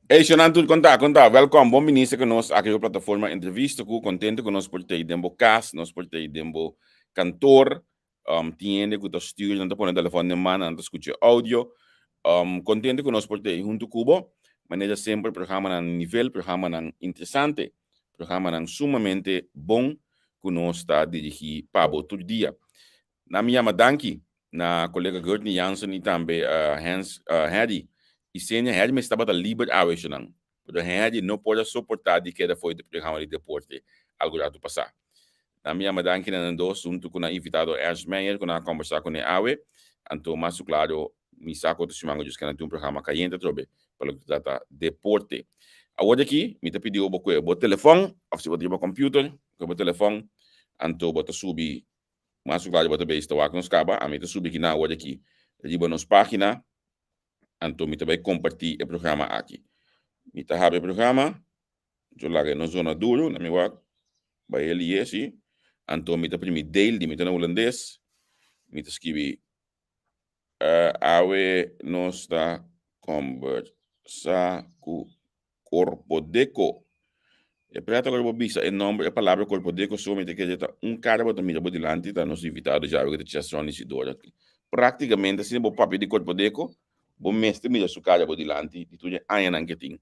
Hey, Xanantu, conta. Welkom, bom ministro conosco aqui na plataforma entrevista, contente conosco por ter dembo cas, nós por ter dembo cantor, tiene que studio, não tá pondo telefone na mão, não tá escutando áudio, contente conosco por ter junto cubo, maneira sempre programa na nível, programa na interessante, programa na sumamente bom, conosco está dirigir para todo dia. Na minha madanki, na colega Gertney Jansen e também Hans Harry, e sem Harry me estava da liber hours não. Porque Harry não pode suportar de que foi de programa de deporte algo já do passar. Na minha madanki na nando junto com o invitado Ernst Meyer, com a conversar com ele Awe, então mais claro, me saco do chimango de que um programa caliente trobe, para o que trata deporte. Agora aqui, me pediu o telefone, ou se você o computer, o telefone, então bota subir masuk lá bota base to nos kaba a mita subir na hora aqui riba nos página anto mita vai compartilhar o programa aqui mita habe programa jo lage no zona duro na mi wak vai ele esse anto mita primi dele di mita na holandês mita escrevi awe nos da conversa com corpo deco e prata corpo bisa e nome a palavra corpo deco somente que já cara bota mita bodilante tá nos invitado já que tinha só nesse dor praticamente assim o papel de corpo deco o mestre mira su cara bodilante e tu já ayan que tem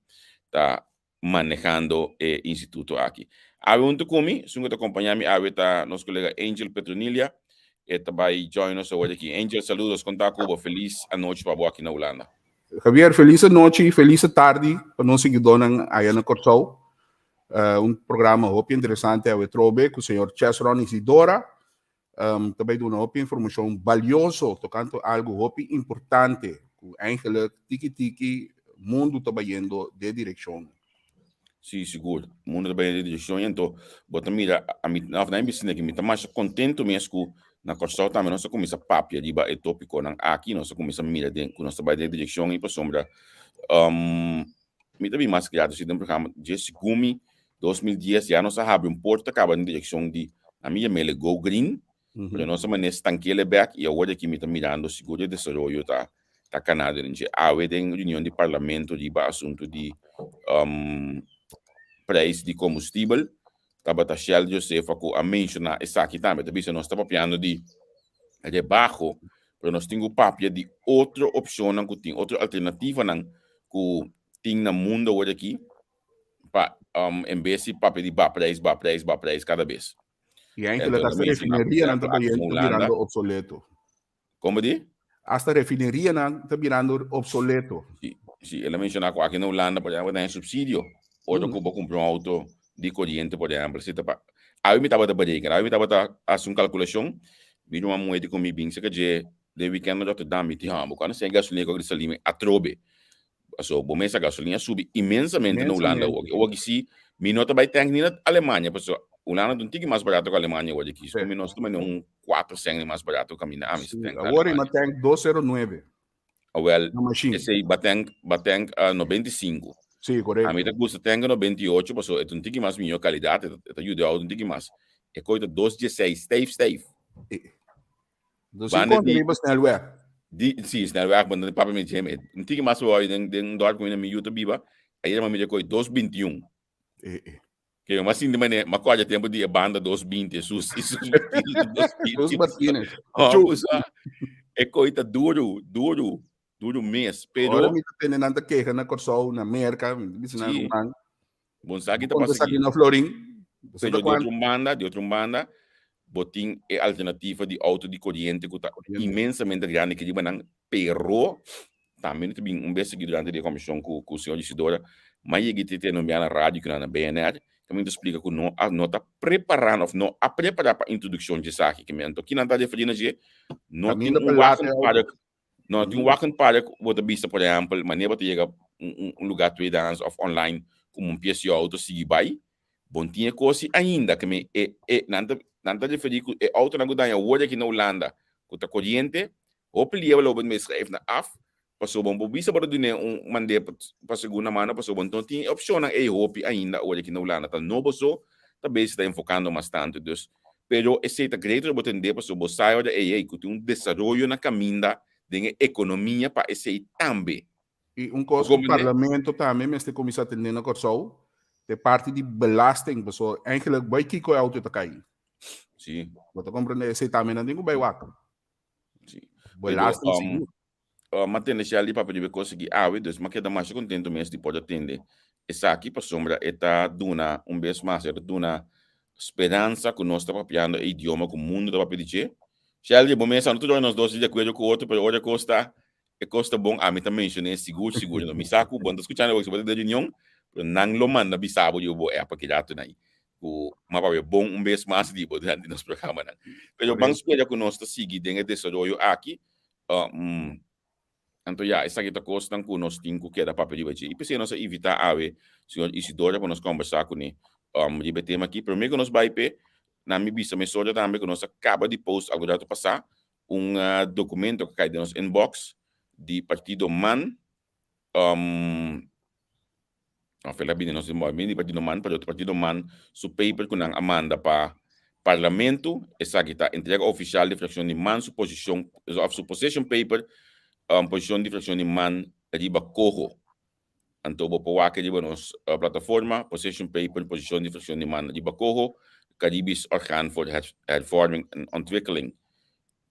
tá manejando o instituto aqui a junto comigo sungo te acompanhar-me a tá nosso colega Angel Petronilha e vai join us hoje aqui Angel saludos contar Cuba feliz a noite para aqui na Holanda. Javier, feliz noite e feliz tarde para nós seguidores aí na Corsol. Programa muito interessante a trobe com o senhor Chesron Isidora. Também dá uma informação valiosa, tocando algo muito importante, que eigenlijk tiki-tiki, mundo está indo de direção. Sim, seguro. O mundo está indo de direção, então, bota mira, a mim, na verdade, que me está mais contente mesmo na Corsol também, nós começa a papia de é tópico, aqui nós começa a mirar dentro, nós vai de direção e para sombra. Me também mais criado, se tem um programa de Gumi, 2010, já nós abrimos porta, acaba na direção de, a minha mele Go Green, porque nós maneira estanquele back, e agora aqui me está mirando seguro de desenvolvimento, tá Canadá, a gente, tem reunião de parlamento de assunto de, preço de combustível, estava a Shell Joseph a mencionar isso aqui também, também nós estamos piano de baixo, mas nós temos papia de outra opção, não tem outra alternativa não que tem no mundo hoje aqui, para em vez de papel de preço cada vez. E eigenlijk esta refineria não está virando obsoleto. Como de? Esta refineria não está virando obsoleto. Sim, ele mencionou que aqui na Holanda, por exemplo, tem subsídio. Outro que vou comprar um auto de corrente, por exemplo. Aí me estava a brincar, aí me estava a fazer uma calculação, vi uma moeda comigo, bem, que de weekend já te dá me tihamo, quando você gasolina com gasolina a trobe. So, bom, essa gasolina sube imensamente na Holanda. Hoje sim, me nota vai ter na Alemanha, porque Holanda não tem mais barato que a Alemanha hoje aqui. Como nós também 4 cento mais barato que a minha agora eu tenho 209. Well, esse bateng 95. Sim, correto. A mim tá custa tenho 98, mas é um tique mais melhor qualidade, é ajuda a um tique mais. É coisa 216, Steve. Dus ik kon niet snelweg. Sim, snelweg, mas não papo me chama. Um tique mais boa, den dorp com minha YouTube biba, aí uma melhor coisa 221. Que eu assim de maneira, mas qual é tempo de banda 220, sus 220. É coisa duro mês, pero ora mi tene nanta queja na Corsol na Merca, disse na Rumang. Bom, sabe que tá passando aqui na Florim. Pero de outro banda, botin é alternativa de auto de corrente que tá imensamente grande que diba nang pero também tem vez que durante a comissão com o senhor Isidora, mas ele tem no minha rádio que na BNR, também explica que não tá preparando, não a preparar para a introdução de saque que mento que não tá definindo de não tem não tem wagen park wat de vista por exemplo maneira para chegar lugar tweedands of online como peça de auto seguir vai bom tinha coisa ainda que me nanta referir que auto na gudanha hoje aqui na Holanda com a corrente ou pelia logo me escreve na af passou bom vista para dinheiro mandei para segunda mano passou bom então tinha opção na hope ainda hoje aqui na Holanda tá novo só também está enfocando bastante dus pero esse tá greater botar de passou bom sair da que tem desenvolvimento na caminho de economia para esse também E coisa que o parlamento também, mas tem comissão atendendo a corso, de parte de belasting, pessoal, eigenlijk vai que coi auto tá cair. Sim. Você compreende? Esse também não tem que vai waco. Sim. Belasting seguro. Matende se ali para poder conseguir dus mas queda mais contento mesmo de poder atender. Essa aqui para sombra está duna vez mais duna esperança que nós estamos papiando o idioma que o mundo está pedir. Se ali bom mesmo tudo nós dois de acordo com o outro, pero olha custa bom a mim também mencionei seguro não me saco bom escutando o que você da reunião não lo manda bisabo eu vou é para que já tu aí o mapa bom vez mais de poder durante nosso programa não. Pero vamos esperar que nós está seguir dentro desse rollo aqui. Então, essa kita costan com nós cinco que era papel de baixo. E pensei nós evitar senhor Isidora para nós conversar com ele, de tema aqui. Primeiro que nós vai pe, na minha vista, me soja também que nós acaba de post algo já passar documento que cai de nosso inbox de partido MAN, fala bem nós inbox, de partido MAN, para o partido MAN, su paper que nang amanda para parlamento, essa kita entrega oficial de fração de MAN, su posição, su position paper, posição de fração de man riba cojo. Então, vou pôr aqui nos plataforma, position paper, posição de fração de man riba cojo, Caribisch Orgaan voor Hervorming en Ontwikkeling.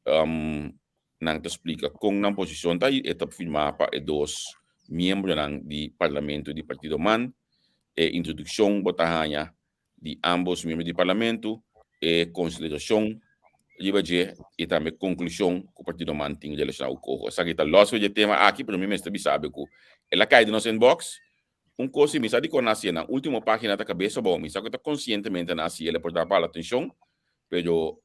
Nang te explica kung nang posisyon tayo, ito firma pa dos miyembro ng di parlamento di Partido MAN, introduksyon botahannya di ambos miyembro di parlamento, konsiderasyon Libaje e também conclusão que o Partido MAN tinha de eleição ao corpo. Essa aqui está logo de tema aqui, para mim, mas também sabe que ela cai do nosso inbox. Coisa que sabe que nasce na última página da cabeça, bom, mas que está conscientemente nasce, ela pode dar para a atenção, pero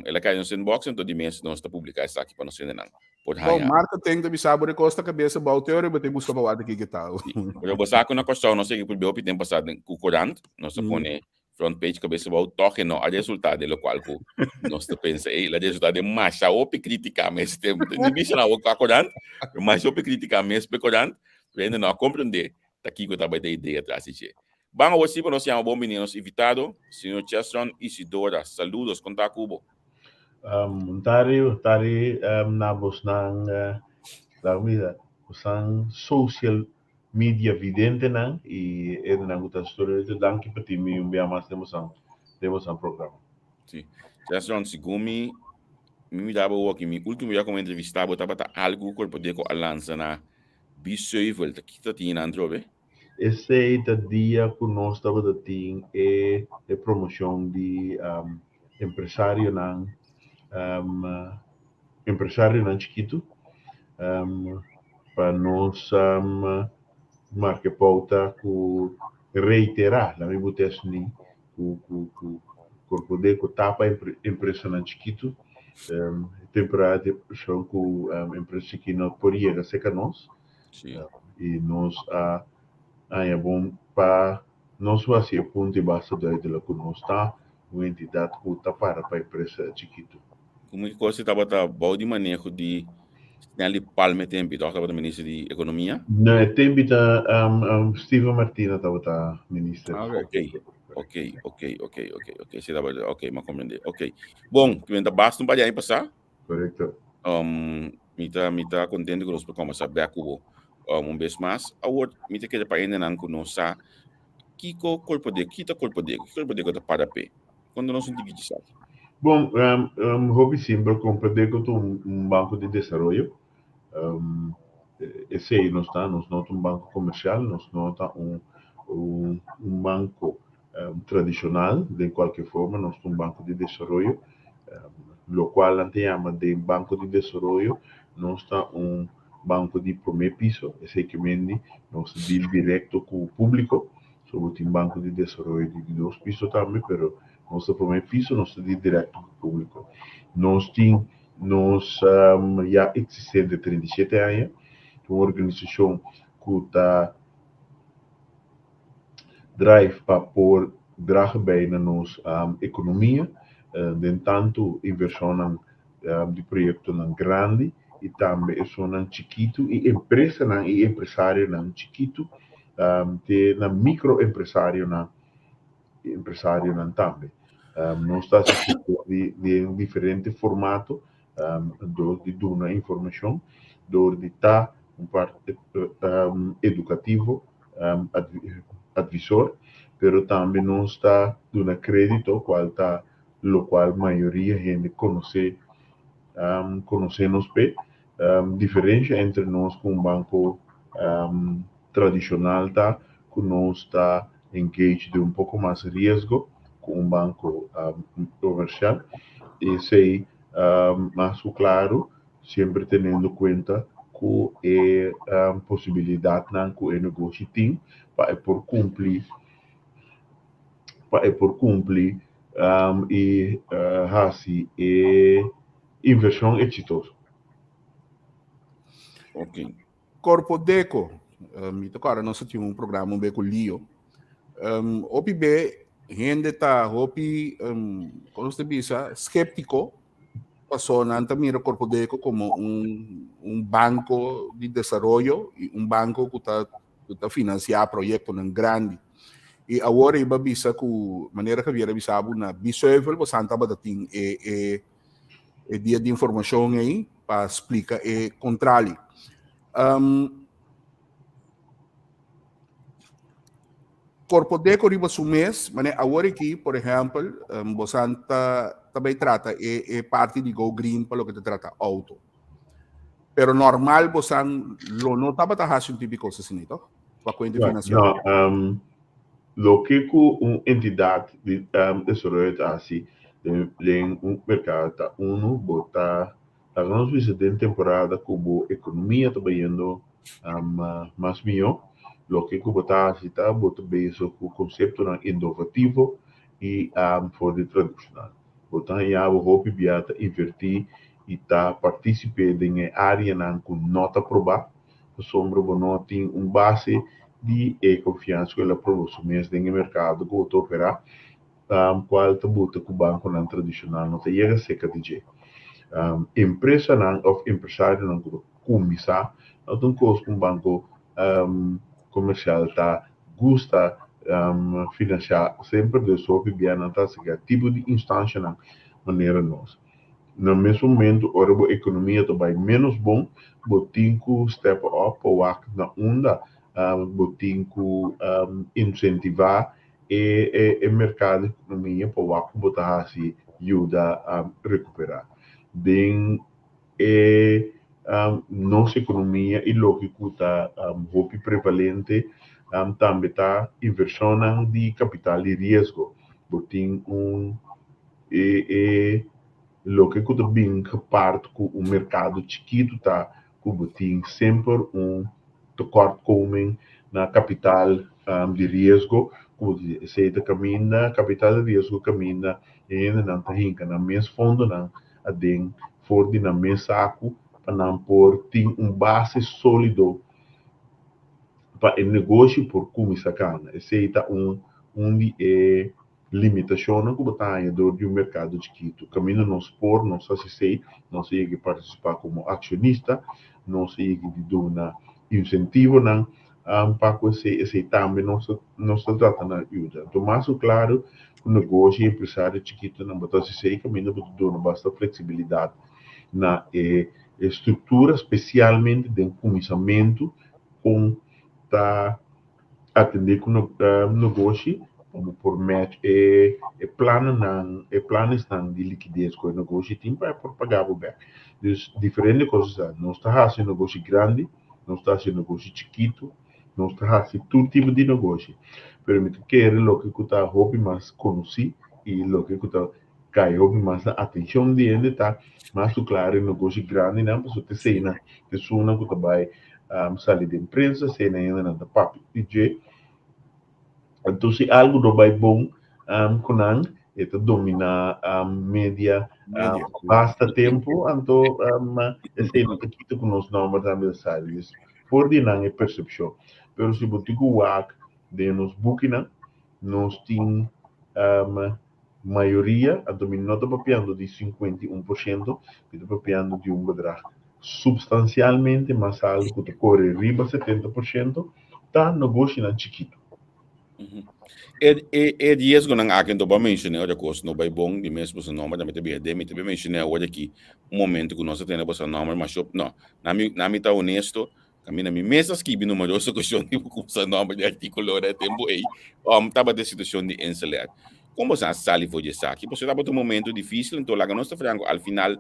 ela cai do nosso inbox, então de mês nós está publicar essa aqui para nós entender. Bom, marca tem de saber que costa cabeça bom teoria, mas tem busca para o aqui que tal. Eu vou sacar na questão, nós sei que por bem tempo passado com o corante, nós põe front page cabeça bom toque no a resultado do qual nós pensa a resultado de mais a op criticar mas tem de bicho na o corante, mas op criticar mas pecorante, ainda não compreender tá aqui que eu tava da ideia atrás de. Vamos hoje para nós chamar bom menino invitado, senhor Chesron Isidora. Saludos, conta Cubo. Tari nabos ng kusang social media vidente nang e nang utas story ito danki pati mi mas temos ang programa. Sim. Chesron Sigumi mi dava aqui mi último dia como entrevistado tava algo corpo de co alança na B7 kita tinha androbe. Esse dia que nós estava dating é promoção de empresário nang chiquito para nós marque pauta ku reiterar la mi butes ni ku poder ku tapa empresa nan chiquito temporada de pressão ku empresa que não podia ser nós e nós é bom para nós fazer ponto base de la que nós está uma entidade que tá para empresa chiquito. Como que você estava bom de manejo de ali palme tempo, estava ministro de economia? Não, é tempo da Steven Martina estava ministro. Ok. Se dava, ok, mas compreender. Ok. Bom, que ainda basta um aí passar? Correto. Me tá contente com nós para começar bem com vez mais. Agora, me tá querendo para ainda não conosco que corpo de que tá para pé. Quando nós não digamos isso. Bom, hobby sempre compreender que banco de desenvolvimento. Esse aí nós não banco comercial, nós não está banco tradicional, de qualquer forma, nós banco de desenvolvimento, lo qual não chama de banco de desenvolvimento, nós está banco de primeiro piso, esse que vende, nós deal direto com o público, sobre tem banco de desenvolvimento de 2 pisos também, pero nosso primeiro piso nós deal direto com o público. Nós já existente de 37 anos, uma organização que está drive para pôr dragen bij na nossa economia, de tanto inversão de projeto grande e também é chiquito e empresa e empresário chiquito, na microempresário também. Nós estamos de diferente formato de dar informação, de estar parte educativo, advisor, pero também não está dando crédito, lo qual a maioria gente conhece nos pe. Diferença entre nós com um banco tradicional tá, que nós está engaged de um pouco mais risco com um banco comercial, e sei mais claro, sempre tendo em conta que é possibilidade não que o negócio tem para cumprir e assim inversão exitosa. Ok. Corpo Deco, agora nós tínhamos um programa um beco Lio. Opi be, gente tá, opi, como você diz, skeptico, passou na mira Corpo Deco como banco de desenvolvimento, um banco que está financiar projetos grande. E agora iba bisa ku maneira que viera bisabo na bisoevel bo santa ba dating dia de informação aí para explicar e controle. Corpo Deco riba sumes, mas agora aqui, por exemplo, bosanta também trata parte de Go Green para o que te trata auto. Pero normal bosan lo no taba ta hasin típico sa sinito, para conta financeira. Não, lo que uma entidade de desenvolvimento assim, em mercado, botar a grande visita em temporada como economia também indo mais melhor, lo que botar assim tá, botar bem o conceito inovativo e for de tradicional. Botar aí a roupa biata invertir e tá participando em área não com nota probar, sombra não tem base de confiança que ela produz mesmo no mercado que o operar, qual tabuta que o banco não tradicional não tem a seca de empresa não ou empresário não começar não tem coisa que um banco comercial tá gusta financiar sempre de sua bem não tá seguir tipo de instância não maneira nós no mesmo momento a economia também menos bom botinho step up ou na onda botinho incentivar e mercado economia para o botar assim ajuda a recuperar bem nossa economia e lógico está muito prevalente também está inversão de capital e risco botinho lo que também parte com o mercado chiquito tá que tem sempre tekortkoming na capital de risco que se caminha capital de risco caminha e não tá hinca na mês fundo não a den for de na mês saco para não por tem base sólido para o negócio por como sacana esse tá de limitação que botar dentro de mercado chiquito caminho não expor não se não se que participar como acionista não se que de dar incentivo não para que esse também não se trata na ajuda então mais claro o negócio empresário chiquito não botar se caminho botar dar basta flexibilidade na estrutura especialmente de começamento com tá atender com negócio como por match planos de liquidez que o negócio tem para pagar o bem. Então, diferentes coisas. Não está fazendo negócio grande, não está fazendo negócio chiquito, não está fazendo todo tipo de negócio. Permite que o que está hobby mais conhecido e o que está cai hobby mais atenção de ele tá mais claro negócio grande não para você ser na pessoa que vai sair da empresa, ser ainda na papo DJ. Então, se algo não vai bom, quando ele domina a média, basta tempo, então, esse é o que nós não vamos saber. Por de não é percepção. Mas se você gosta de nos booking, nós temos maioria, a domina não está papiando de 51%, está papiando de bedrag substancialmente mais alto que corre riba 70%, está negócio na chiquito. Risco ng akin to ba mention o course no by bong di mesmo sa number na mete mention o aqui momento que nós temos essa number mas no nami tá honesto Camina mi mesas que bi numerosa questão de como sa nome de artículo de tempo aí, tava de situação de encelar. Como sa sali foi de saque, porque tava um momento difícil, então lá nós frango al final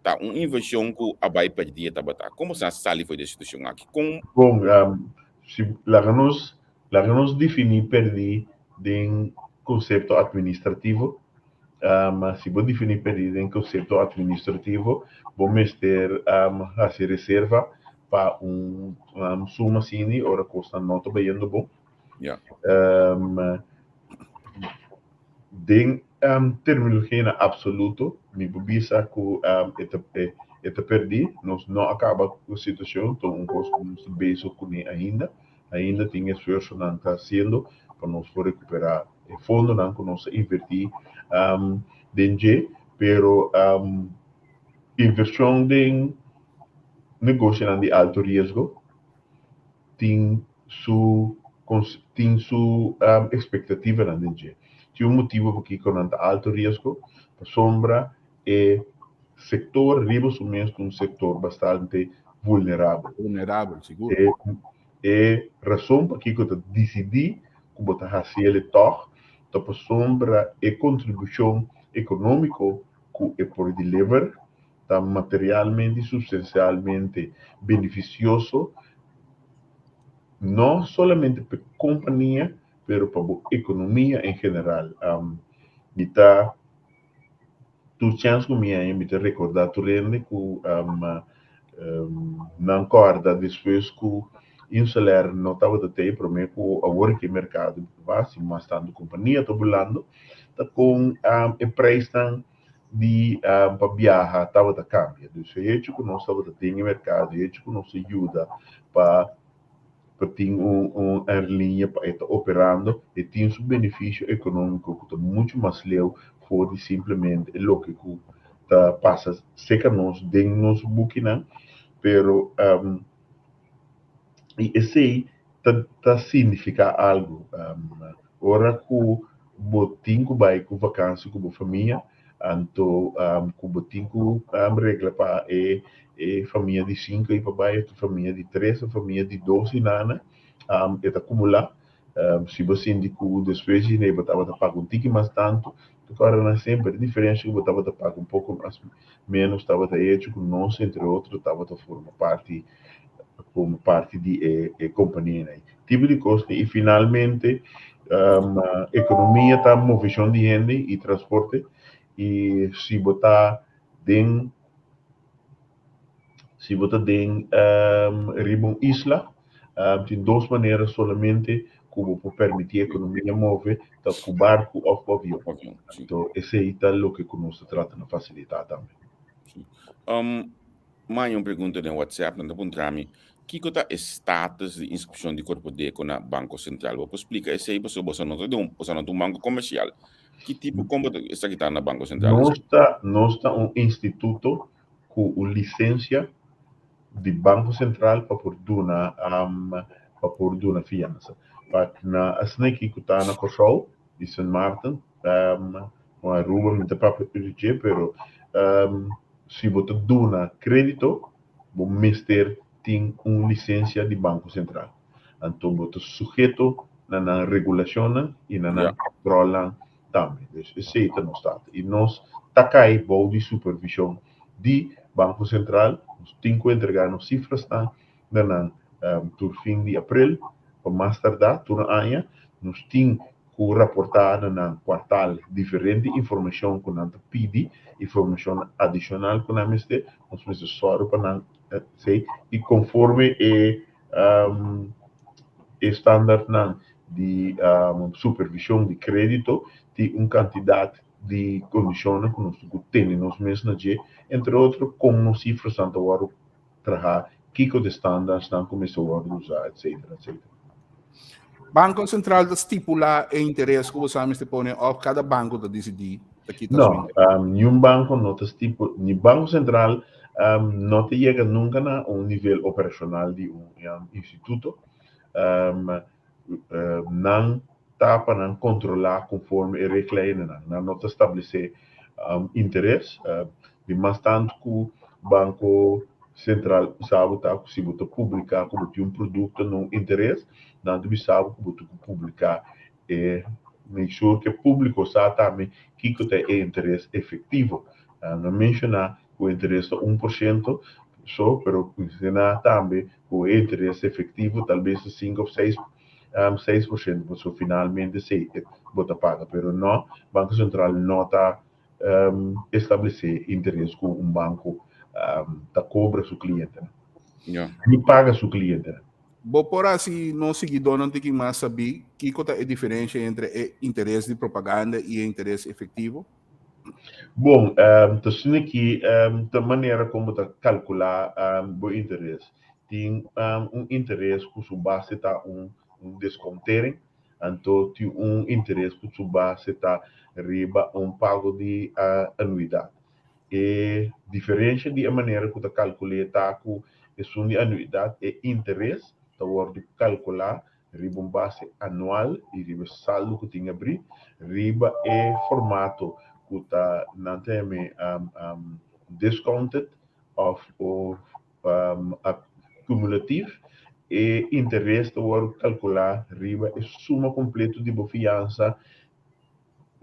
tá uma inversão que a vai perder tava tá. Como sa sali foi de situação aqui com Bom, se largamos definir perdi de conceito administrativo, mas se vou definir perdi de conceito administrativo, vamos ter fazer reserva para suma assim, ora custa nota bem bom. yeah. Den terminologia absoluto, me bobisa que eta perdi, nós não acaba com a situação, então um curso que nós beijo com ainda tem esforço não está sendo para nós recuperar o fundo não que nós invertir dentro, pero inversão de negócio de alto risco tem su expectativa na dentro. Tinha motivo porque com alto risco, a sombra é setor, ribos com setor bastante vulnerável. Vulnerável, seguro. É razão para que eu decidi que eu fazer ele toque, então a sombra é contribuição econômica que é por deliver, tá materialmente, substancialmente beneficioso, não somente para a companhia, mas para a economia em geral. Mita tu chance com minha mita recordar tu rende que não corda depois que insular não estava de ter para mim que agora que mercado vai se mais tanto companhia tô bulando tá com a preço de para viajar estava de câmbio então é isso que nós estava de ter em mercado é isso que nos ajuda para ter linha para estar operando e tem um benefício econômico que está muito mais leu fora de simplesmente o que tá passa seca nós dentro nos booking pero e esse aí tá significa algo ora que botin que vai com vacância com a família então que botin que regra para família de 5 e para baixo família de 3 família de 12 nana é acumular se você indica depois de né botava a pagar um tique mais tanto agora não sempre diferença que botava a pagar um pouco mais menos estava a hecho com nós entre outros estava a formar parte como parte de companhia né? Tipo de custo e finalmente a economia está movendo de gente e transporte e se botar den Ribon Isla tem duas maneiras solamente como permitir a economia mover tá com barco ou com avião então esse aí tá o que nós trata de facilitar também. Mais uma pergunta no WhatsApp, não dá para que é o status de inscrição de corpo de na Banco Central? Vou explicar esse aí, você não tem um banco comercial. Que tipo como está aqui na Banco Central? Nós está instituto com licença de Banco Central para por uma fiança. Para na assim que está na Corsol de São Martin, uma rua muito própria PG, pero se você dona crédito, o mister tem uma licença de Banco Central. Então, você sujeito na regulação e na controla também. Esse é o estado. E nós tá cai de supervisão de Banco Central, nós temos que entregar as cifras na fim de abril, para mais tardar, no ano, nós temos que reportar na quartal diferente informação que nós pedimos, informação adicional que nós temos, nós precisamos para sei e conforme standard de supervisão de crédito, tem uma quantidade de condições que nós temos nos meses na dia, entre outros, como cifras tanto agora trabalhar, que de standards não começou a usar, etc. Banco Central estipula o interesse que você me põe ou cada banco da decidir aqui não, nenhum banco não está estipula, nem Banco Central não te chega nunca a nível operacional de instituto, não está para controlar conforme a regra, não estabelecer interesse, de mais tanto que o banco central sabe tá se você publicar como tem produto não interesse, não deve sabe que você publicar make sure que o público sabe também que é interesse efetivo. Não mencionar o interesse 1%, só, pero mencionar também o interesse efetivo, talvez 5 ou 6%, você finalmente sei que você paga, pero não, Banco Central não está estabelecer interesse com banco tá cobra seu cliente, né? Yeah. E paga seu cliente, né? Bom, por assim, não seguidor não tem que mais saber que é a diferença entre interesse de propaganda e interesse efetivo. Bom, então aqui da maneira como tá calcular o interesse, tem interesse que sua base está descontering, então tem interesse que sua base está riba pago de anuidade. E diferente de maneira que tá calcular tá com isso de anuidade e interesse, tá de calcular riba base anual e riba saldo que tem abrir, riba e formato que tá não tem discounted of cumulativo e interesse tá calcular riba e suma completa de fiança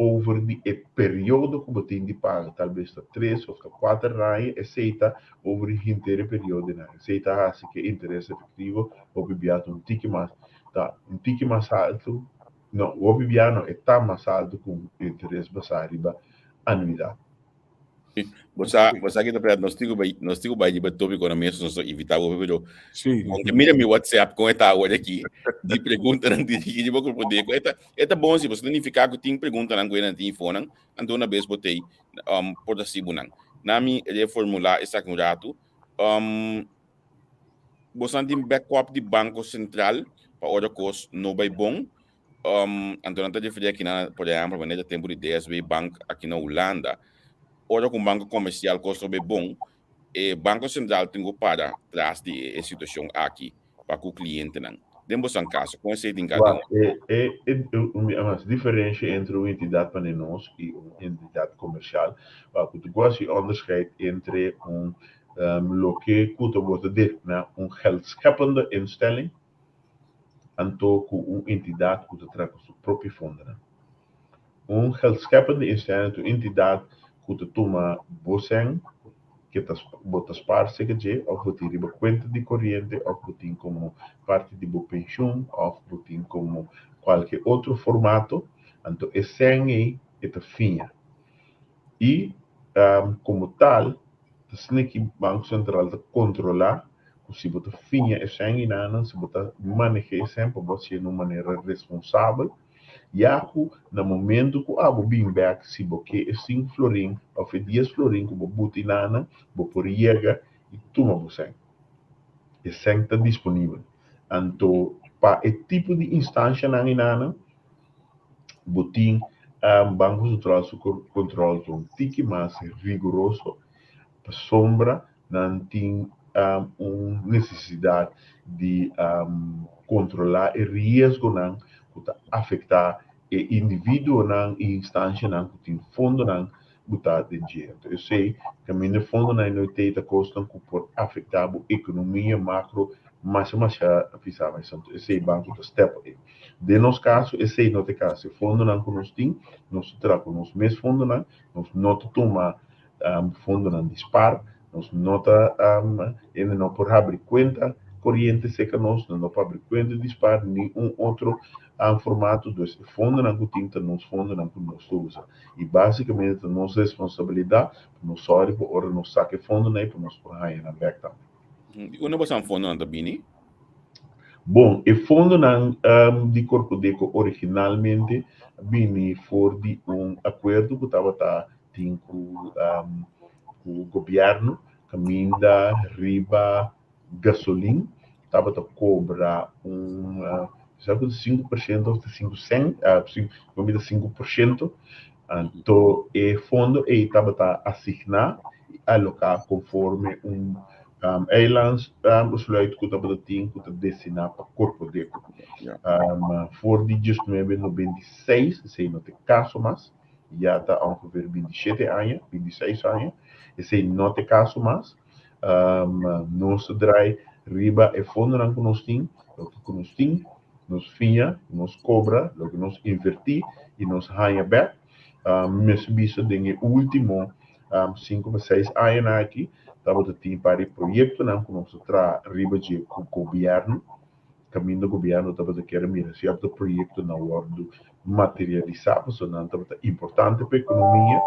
over o período que você tem de pagar, talvez 3 ou 4 raias, aceita over o inteiro período, né? Aceita assim que interesse efetivo, ou bibiato um tique mais, tá? Um tique mais alto, não, o bibiano está mais alto com interesse basado na anuidade. Você aqui tá nós tigo vai de topic economia nós evitar o pero Sim. mira meu WhatsApp com esta hora aqui de pergunta não de vou poder eta bom se você não ficar que tem pergunta não que não tem fone então na vez botei por assim bunang nami reformular essa contrato você tem backup de banco central para hora cos não vai bom então não tá de aqui na por exemplo quando tempo de DSB Bank aqui na Holanda ora com banco comercial custa bem bom e banco central tem que para trás de situação aqui para o cliente não demos um caso com esse tem cada uma diferença entre uma entidade para nós e uma entidade comercial, porque tu gosta de onderscheid entre lo que kuto wordt dit na geldscheppende instelling en ook een entidade que trata seu próprio fundo. Geldscheppende instelling, een entidade que toma boseng, que botas parte que of botin riba conta de corriente, of botin como parte de bo pensión, of botin como qualquer outro formato, então esse é a finha. E como tal, que o Banco Central controlar se você finha esse ainda, se você maneja sempre você de uma maneira responsável. Yaku, no momento que abo bem back, se você é 5 florin, ou 10 florin, que você bote nana, você por iega e toma você. E sempre está disponível. Então, para esse tipo de instância na inana, botin Banco Central controla um tique mais rigoroso, para sombra, não tem uma necessidade de controlar o risco não que afetar o indivíduo não e instância não que tem fundo não botar de dinheiro. Eu sei que a minha fundo não tem a custa que pode afetar a economia macro mas pisava então esse banco do step de nos caso esse não tem caso fundo não que nós tem nós trago com os mesmos fundo não nós não toma fundo não dispara nós nota ele não por abrir conta corrente seca nós não por abrir conta dispara nem outro formato desse fundo não que tinta nos fundo não que nós usa e basicamente nossa responsabilidade nós só hora nós saque fundo nem para nós por aí na back Una cosa fundo não bini? Bom, o fundo de Corpo Deco originalmente vini for de acordo que estava com o governo, caminho da riba gasolina, estava a cobrar sabe, 5% ou 5%, 5%, então o fundo estava a assignar e alocar conforme eilands besluit que estava a destinar para Corpo Deco. Voor die just maybe no 26, sei não tem caso mais, já está ongeveer 27 anos, 26 anos, e sei não tem caso mais, Nós traz riba e fundo não que nós tem, o que nós tem, nós finha, nós cobra, o que nós invertir e nós ganha back. Mesmo isso tem o último 5 a 6 anos aqui, estava tem para o projeto não que nós traz riba de governo, caminho do governo estava a querer mirar certo projeto na hora do materializar, portanto é importante para a economia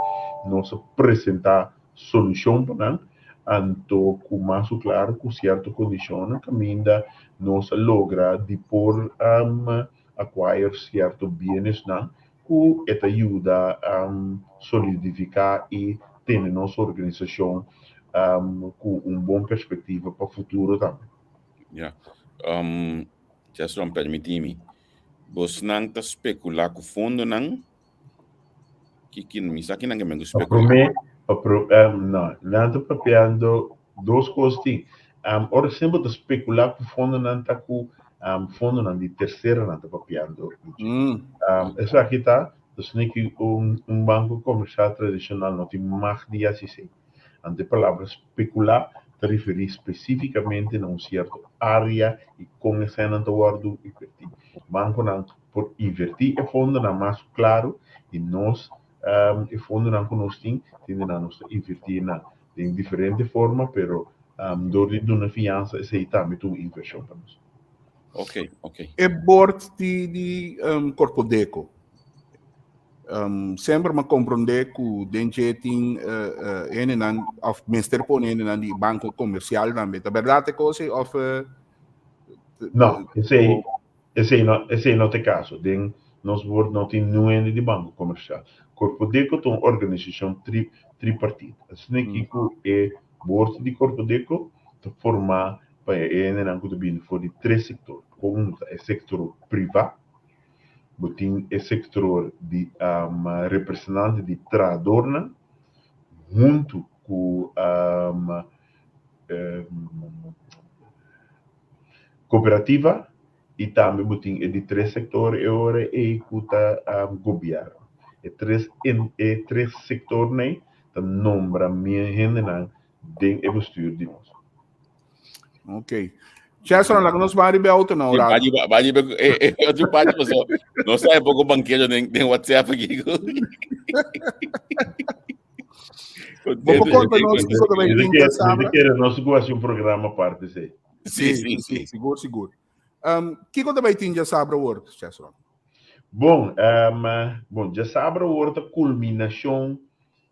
nós apresentar solução para anto com mais claro com certa condição caminho nós logra de por acquire certo bienes não que esta ajuda a solidificar e ter nossa organização com bom perspectiva para o futuro também. Yeah. Just don't permite-me. Bos nang ta specula com fundo nang kikin misa que nang mengo specula. Não, não estou papiando duas coisas. Por exemplo, de especular com fundo não está com fundo não de terceira não está papiando. Isso aqui está, que banco comercial tradicional não tem mais de assim. Ante palavra especular te referir especificamente a certa área e com essa não do invertir. Banco não por invertir é fundo não mais claro e nós e fundo não que nós temos nós invertir em diferente forma, pero door de uma fiança esse aí também tu inversão para nós. Ok. É board de Corpodeco. Sempre me compreender que o dente tem of minister põe de banco comercial também. A verdade é que of não, esse aí não tem caso. Nós não tem nenhum de banco comercial. Corpodeco é uma organização tripartite. Assim que é board de Corpodeco te formar para for de três setores. Um é setor privado, botin é setor de representante de tradorna, junto com cooperativa e também botin é de três setores agora e cuta governo. É três setores né, que nombra minha gente não den é bestuur de nós. Ok. Chesson, lá que nós vamos ver outro não, Vai outro parte mas não sai pouco banqueiro nem WhatsApp aqui. Vou contar nós que também tinha sabra. Nós gosta um programa à parte sei. Sim. Seguro. Que também tinha sabra work, Chesson? Bom, já sabra work a culminação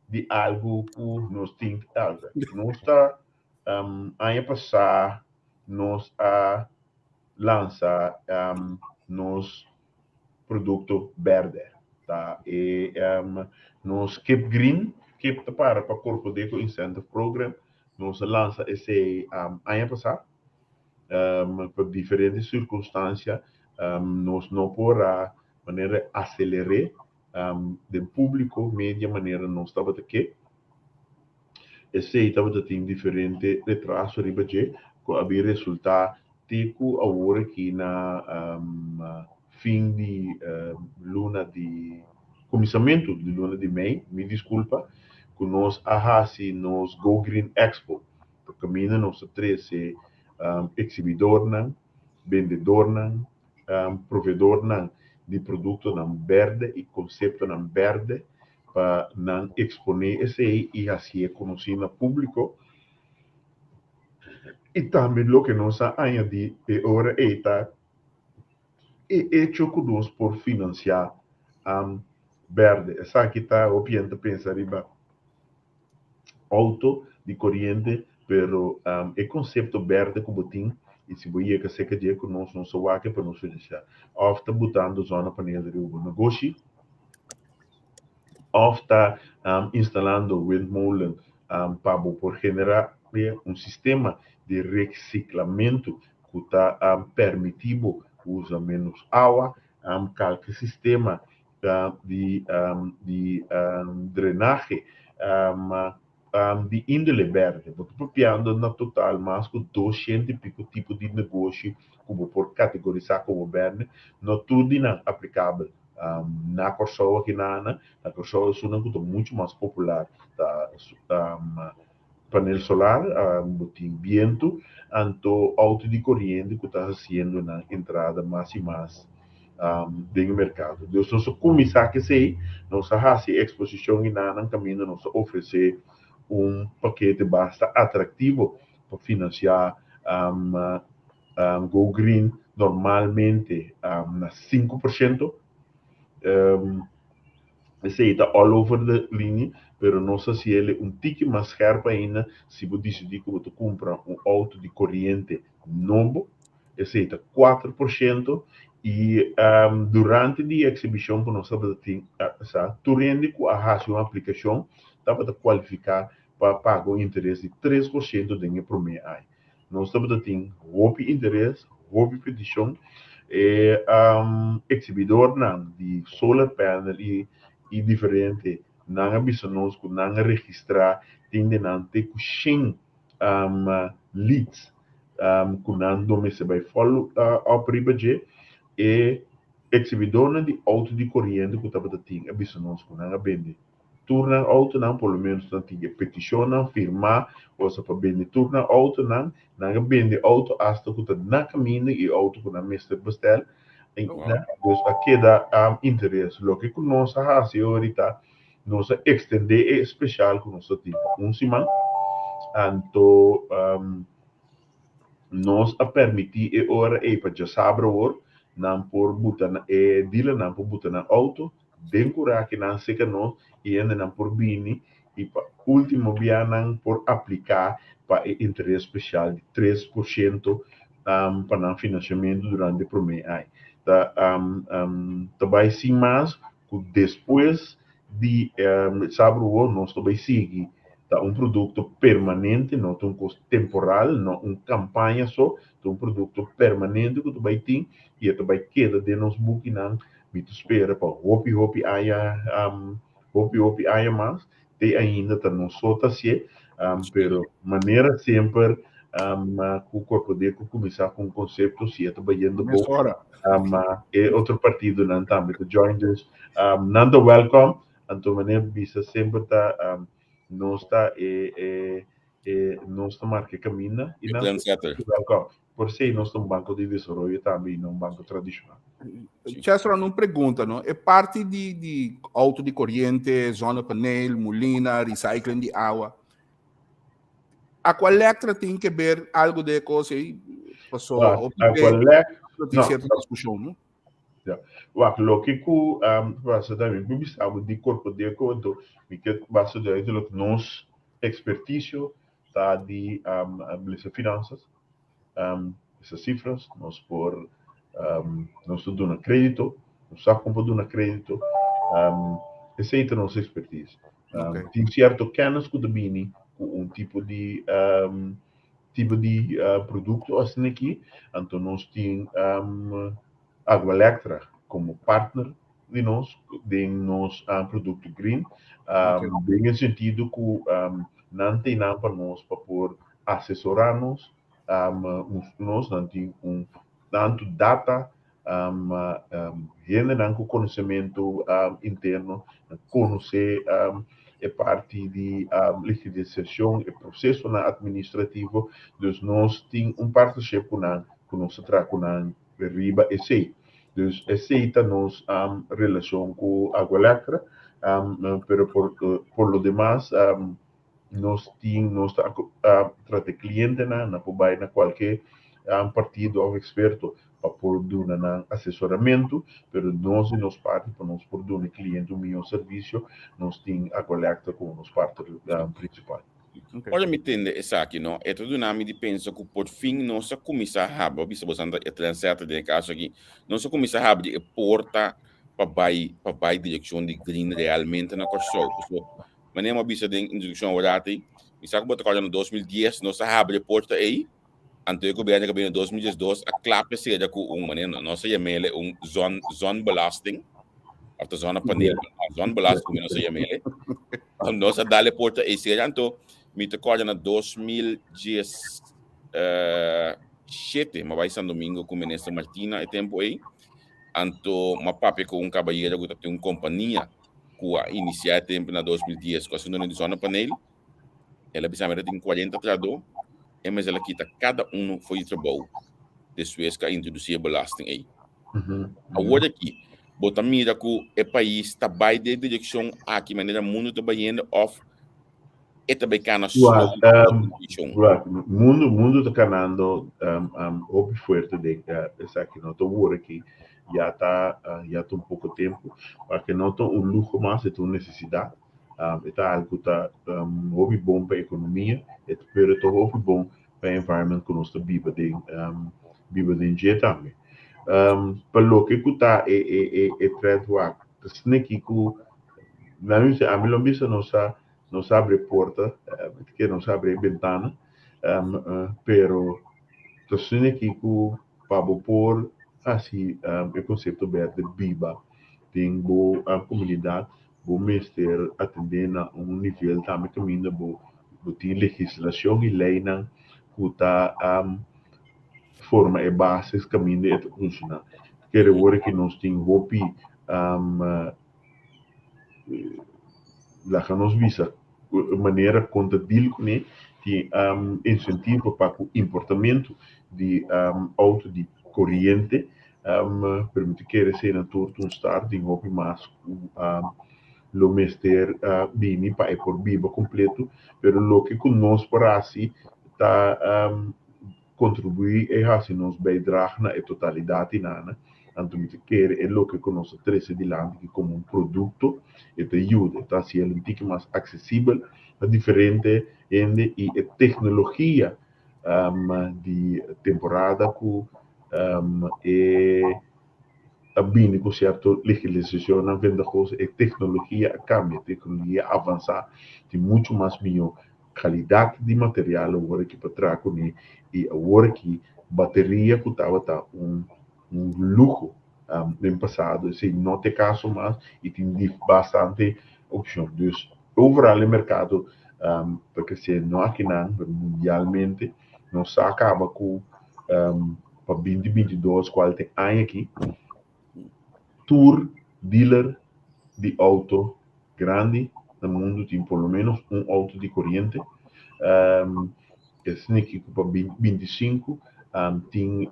de algo que nós temos algo. Nós está ano passado nós a lança nos produto verde, tá? E nos Keep Green, Keep para Corpo Deco Incentive Program, nós lança esse ano passado, por diferentes circunstâncias, nós não porá maneira acelerar do público, média maneira não estava aqui. Esse estava tem diferente retraso de budget, que havia resultado teco agora que na fim de luna de começamento de luna de Mei, me desculpa, que nós ahasi nos Go Green Expo, por caminho nós treze exibidor não, vendedor não, provedor não de produto não verde e conceito não verde para não exponer esse aí e assim é conhecido no público. E também o que nós añadimos agora é hecho que nós por financiar verde. Essa aqui está o piente pensa riba auto de corrente, pero o conceito verde como tem e se você que seca dia que nós não só aqui para nós deixar. Ofta botando zona para ele o negócio. Ofta instalando windmolen para por generar um sistema de reciclamento que está permitido usa menos água, qualquer sistema de drenagem de índole verde, porque propriando na total mais que 200 e pico tipo de negócio como por categorizar como verde, não tudo é aplicável. Na Corsoa aqui na Corsoa é uma coisa muito mais popular painel solar, tem viento, anto auto de corrente que está sendo na entrada mais e mais dentro do mercado. Então, nós começar que sei, nós fazemos exposição e na caminho nós oferecer paquete bastante atrativo para financiar Go Green normalmente na 5%. Esse está all over the linha, pero não sei se ele tique mais scherp ainda se você decidir que você compra auto de corrente novo. Esse está 4%. E durante a exibição que nós estamos tu rende com a uma aplicação, está para qualificar para pagar o interesse de 3% de por mês. Nós estamos tendo interesse, petição, e exibidor de solar panel e diferente, não avisamos que não registrar, tende a ter que leads, que não domestic by follow operibadje, e exibidor de auto de corrente que estava tendo, avisamos que não vende. Turna auto não, pelo menos não tinha petição, não firmar, ou se para vender turna auto não vende auto hasta que na caminho e auto que na mestre bestel. Então, aqui dá interesse. O que nós fazemos ahorita, nós extender especial que nós temos semana, então nós permitir e ora para já saber não por botar dealer não por botar na auto, decorar que não seca nós e ainda não por bini e para último dia não por aplicar para interesse especial de 3% para financiamento durante o primeiro ano. Também sim mais que depois de saber nós também seguir produto permanente, não um custo temporal, não campanha só, produto permanente que tu vai ter e tu vai queda de nos booking me tu espera para hope haya mais, te ainda tá não só tá se, pero maneira sempre o corpo de começar com um conceito se é trabalhando bom, e outro partido não também to join this, Nando welcome, então maneira visa sempre tá nossa marca caminha e não por ser nós um banco de desenvolvimento também não banco tradicional. César, não pergunta, não? É parte de auto de corrente, zona painel, molina, recycling de água. A Collectra tem que ver algo de coisa aí? Passou a Collectra tem certa discussão, não? O que passa também, o sabe de corpo de acordo, que basta de aquilo que nós expertise tá de finanças, essas cifras, nós por nós dando crédito, nós sacamos dando crédito, essa é a nossa expertise. Tem certo canos que dominem tipo de produto assim aqui, então nós temos Água Electra como partner de nós produto green, bem no sentido que não tem nada para nós para por assessorar-nos, nós não temos tanto data, generando conhecimento interno, conhecer é parte de liquidação e processo administrativo, então nós temos partnership com nós com Riba EC. Então, essa nos relação com a Água Electra, pero por lo demás, nós temos tratar cliente na qualquer partido ou experto para por dar assessoramento, pero nós nos parte para nós por dar cliente melhor serviço, nós temos a Collecta como nos parte principal. Olha, me entende isso aqui, não? É tudo nome de penso que por fim nossa comissão raba, bisa você anda trancerta de caso aqui, nossa comissão raba de porta para direção de green realmente na construção. Mas nem uma bisa de introdução orate, me sabe que botar no 2010 nossa raba de porta aí, antes do governo que veio em 2012 a clape seja com maneira nossa chamele zonbelasting, ou zona panel, zonbelasting nossa chamele, nossa dale porta aí seja então me recordo na 2017, mas vai ser domingo com o ministro Martina, é tempo aí. Então, uma papi com cabalheiro que tem uma companhia que iniciar tempo na 2010, com a segunda de zona panel. ela precisa tem 40 trado, mas ela quita cada foi o trabalho, depois que introduzir a belasting aí. Agora aqui, bota mira que o país está vai de direção aqui, maneira mundo está indo off, e também cana slow mundo está canando op fuerte de essa que não estou aqui já tá pouco tempo, porque não tem luxo mais, é uma necessidade. Está algo tá hobby bom para a economia, pero é hobby bom para o environment que nós está viva de dia também. Pelo que está trade work, snake ku na a mim não bisa não abre porta, que não abre ventana, pero tosine que para por assim o conceito verde viva tem boa comunidade, bom mestre atender a nível também caminho bo tem legislação e lei na que forma e bases caminho de funcionar. Quero ver que nós temos hopi lá que nós visa maneira conta dele né de incentivo para o importamento de auto de corrente permite que ser na torto start de hopi mais lo mester bini para por biba completo pero lo que nós para assim tá contribuir e assim nós bijdragen na totalidade nana anto quer é lo que conosco trece de land que como um produto e te ajuda tá se ele fica mais acessível a diferente ende e tecnologia de temporada que a bem com certo legislação na venda coisa e tecnologia cambia tecnologia avançar tem muito mais melhor qualidade de material agora que para trás e agora que bateria que estava luxo no passado, assim, não tem caso mais e tem bastante opção. Então, overall o mercado, porque se não aqui não, mundialmente, não se acaba com para 2022, qual tem ano aqui, tour dealer de auto grande no mundo tem pelo menos um auto de corrente. Esse aqui para 25 tem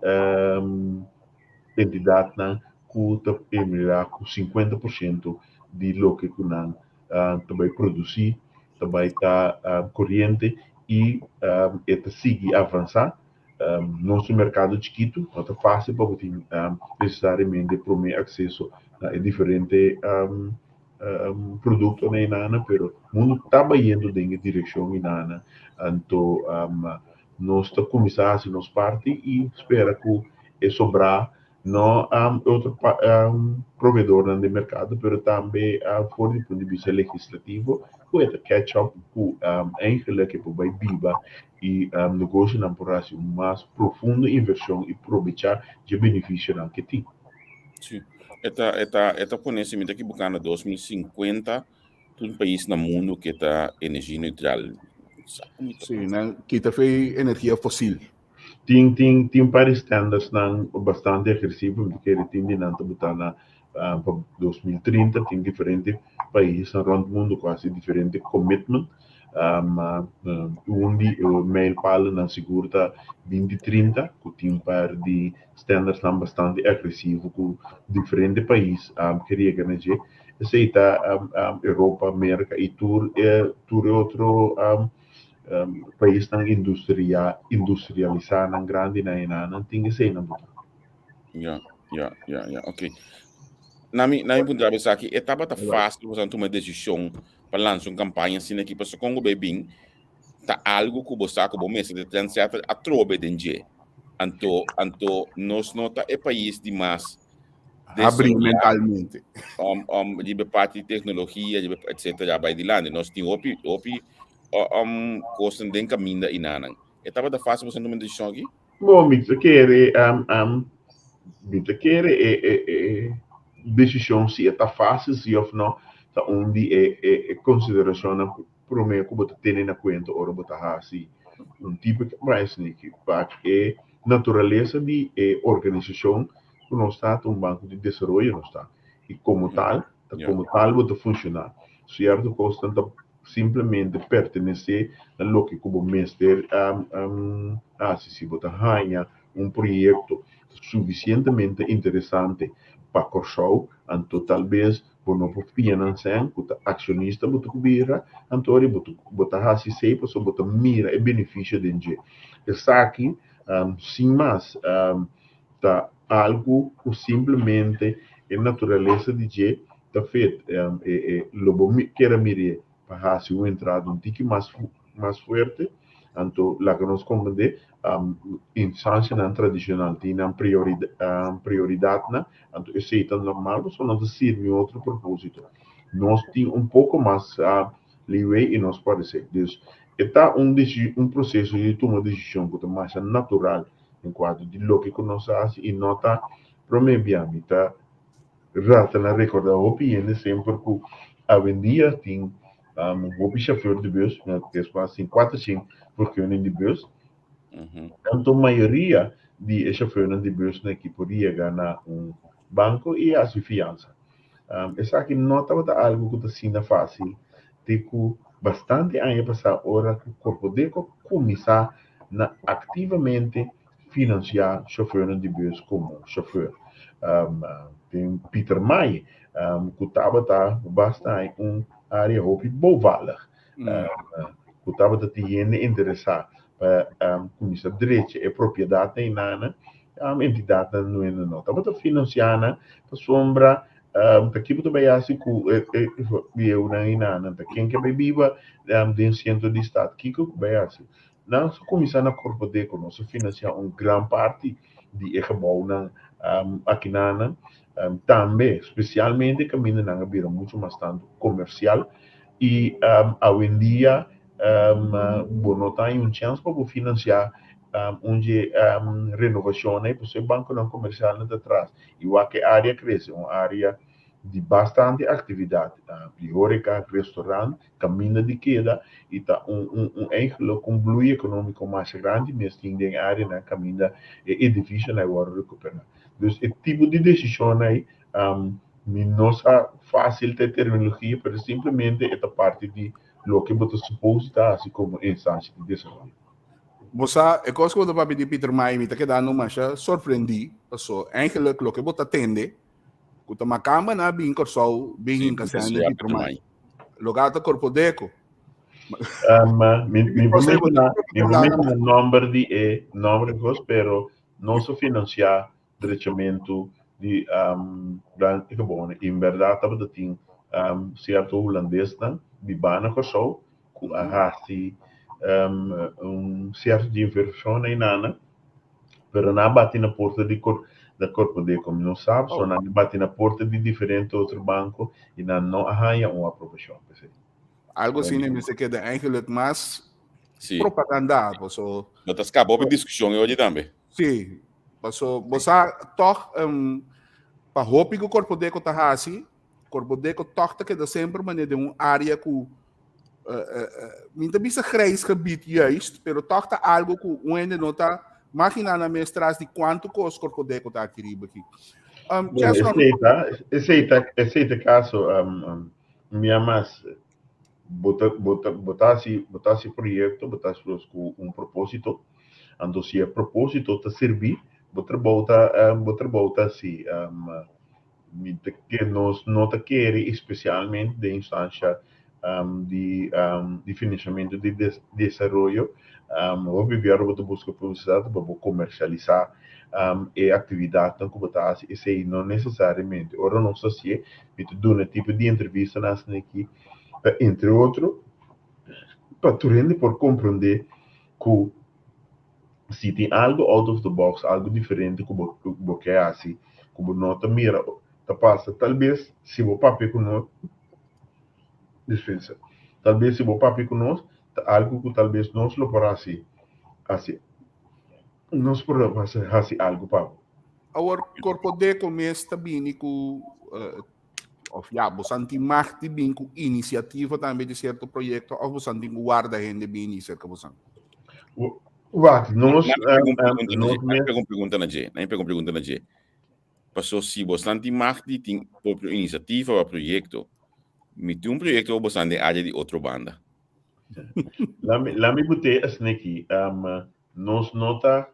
entidade na que está com 50% de lo que não também produzir, também está corrente e está seguir avançar. Nosso mercado chiquito não está fácil para ter necessariamente prometer acesso a diferentes produtos na inana, pero mundo está indo em direção inana, então nós está começar a nos parte e espera que é sobrar não outro provedor no mercado, pero também fora do ponto de vista legislativo, que é catch up com eigenlijk que vai viva e negócio na operação mais profunda inversão e aproveitar de benefício na que tem. Sim. Esta conhecimento aqui buscando 2050 um país no mundo que está energia neutral. Sim, né? Que está feito energia fóssil. Tem vários standards bastante agressivos que ele tem de botar na para 2030 tem diferentes países no mundo quase diferentes commitment onde o mail fala na segura 2030 que tem um par de standards bastante agressivos com diferentes países queria que energia aceita Europa, América e tur outro país não industrializar não grande não tem que ser não. Ok. Na minha ponto de vista aqui, etapa tá fácil você tomar decisão para lançar uma campanha assim aqui para o Congo bem tá algo que você que bom mesmo de transfer a trobe dengue. Anto nós nota é país de mais abrir mentalmente. De parte de tecnologia, etc. Vai de lá, nós temos opi coisa de caminho da inana. Etapa da fácil você tomar decisão aqui? Bom, me quer decisão se está fácil se ou não tá onde é consideração na primeiro que você tem na conta ou você assim tipo de mais que é natureza de organização que não está banco de desenvolvimento não está e como tal você funciona certo constante simplesmente pertencer a lo que como mestre se bota ganha projeto suficientemente interessante para Corsou, então talvez por não financiar, o acionista bota cobrir, então ele bota assim sempre só bota mira e benefício de gente. Está aqui, sem mais, tá algo que simplesmente é natureza de gente, tá feito, lobo queira mirar para assim uma entrada tique mais forte, então lá que nós compreendemos instância não tradicional tem prioridade, né? Então isso é tão normal, mas não serve outro propósito. Nós temos pouco mais leeway e nós pode ser. Então, está processo de tomar decisão que é mais natural enquanto de lo que nós fazemos e não está promebiando, tá? Rata na recordar a opinião sempre que a vendia tem chauffeur de bus, né? Que é assim 4, 5 porque de bus. Então, a maioria de chauffeurs de bus né, que podia ganhar banco e a sua fiança. Essa aqui não estava algo que está sendo fácil. Tipo, bastante anos passar hora que o corpo de começar a ativamente financiar chauffeurs de bus como chauffeur. Tem Peter May, que estava bastante área bovalig. Que estava tendo interessar começar direito e propriedade em nana, entidade não é não. Estava financiando para sombra daqui para bem assim que eu não nana, quem que viva de centro de estado, que bem assim. Não só começar na corpo de conosco financiar grande parte de gebouw na aqui nana, também especialmente caminho na vira muito mais tanto comercial e hoje em dia não tem chance para financiar onde renovação né, porque o banco não comercial não atrás e o que área cresce uma área de bastante atividade priorica restaurante caminho de queda e tá enkele blue econômico mais grande mas tem área na caminho edifício na agora recuperar então esse tipo de decisão aí não é fácil ter terminologia mas simplesmente é parte de lo que você suposta assim como instância de desenvolvimento. Você, é coisa que eu estava pedindo Peter May, me está quedando mais surpreendi, so, eigenlijk lo que você atende, que você macamba na bem corso, bem em casa de Peter May. Logata corpo deco. Mi momento na número de coisas, pero não se financia diretamente de que bom, em verdade estava tem certo holandês de bana corso, que assim certo de inversão em nana, pero não bate na porta da corpo de como não sabe, só não bate na porta de diferente outro banco e não arranha uma aprovação. Algo assim, me se queda eigenlijk mais propaganda, so. Mas acabou a discussão hoje também. Sim, so você toch para roupa que o corpo deco tá assim, corpo deco toch que dá sempre maneira de área que minha bisa creis que bit juist, pero toch tá algo que o ainda não tá imaginando a mestras de quanto que o corpo deco tá aqui aqui. Esse caso minha mais botasse projeto, botasse com propósito, então se o propósito te servir, botar volta assim, que nós não te querem especialmente de instância de financiamento de desenvolvimento, o viver botar busca publicidade para comercializar e atividade então que botasse isso aí não necessariamente, ora não só se me dá tipo de entrevista nas aqui entre outros, para tu rende por compreender que se tem algo out of the box, algo diferente que você é assim, que você não te mira, te passa, talvez se você papi conosco, dispensa, talvez se você papi conosco, algo que talvez não se lo para assim, não se pode fazer assim algo para. Our corpo de começa também com of você tem mais de bem com iniciativa também de certo projeto, ou você tem guarda rende bem iniciar que você. Wat, nós pergunta na G. Passou se você tem mais de própria iniciativa ou projeto, Me tem um projeto bastante de área de outra banda. Lá me botei a sneki. Nos nota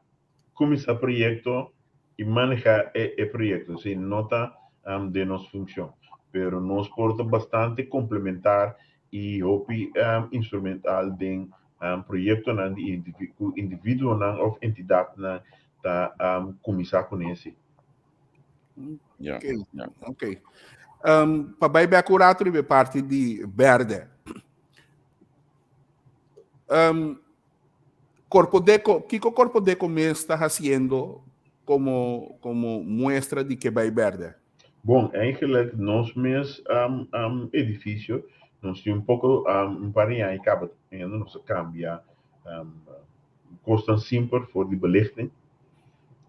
começar projeto e manejar o projeto. Sim, nota de nossa função. Pero nos porta bastante complementar e hopi instrumental de projeto na de indivíduo na ou entidade na tá começar com esse. Yeah. Ok. Yeah. Ok. Para bem acurato, é parte de verde. ¿Qué Corpo Deco me está haciendo como muestra de que vai verde? Bom, eigenlijk nós mes edifício, nós temos um pouco variar acaba ainda não se cambia custa simples voor die belichting.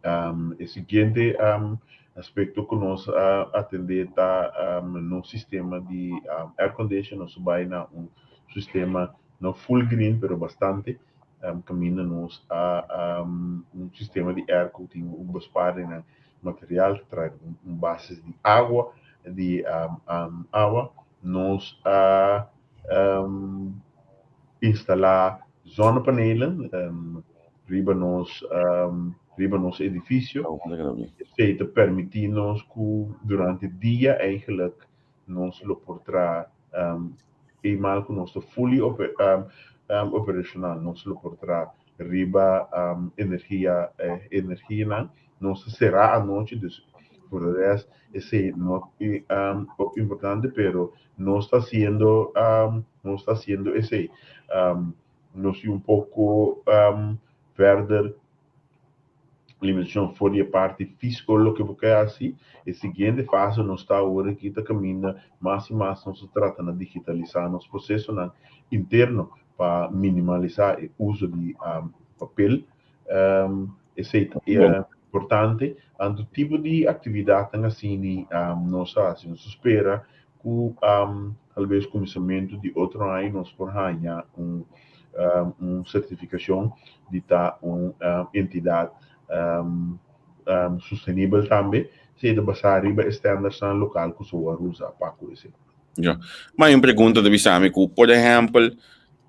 O seguinte aspecto que nós atender tá no sistema de air condition, nós vai na sistema no full green, pero bastante caminha nós a sistema de air que tem besparing na material que traz bases de água, nós instalar zonnepanelen riba nos edifício, Oh, lekker dat niet. feita permitir-nos que durante o dia eigenlijk nos lo portará eenmaal que nós fully operacional, nos lo portará riba energia não, nós será à noite, por o resto, esse não importante, pero não está sendo esse nós um pouco verder limitação fora a parte fiscal lo que porque assim a seguinte fase não está agora que está caminhando mais e mais não se trata de digitalizar nosso processo interno para minimalizar o uso de papel esse é importante do tipo de atividade assim nós fazemos espera que talvez começamento de outro ano nós por ganhar certificação de estar entidade sustentável também, se de basar riba standards na local que se usa para coisa. Ja. Maar een pergunta de Bisami, por exemplo,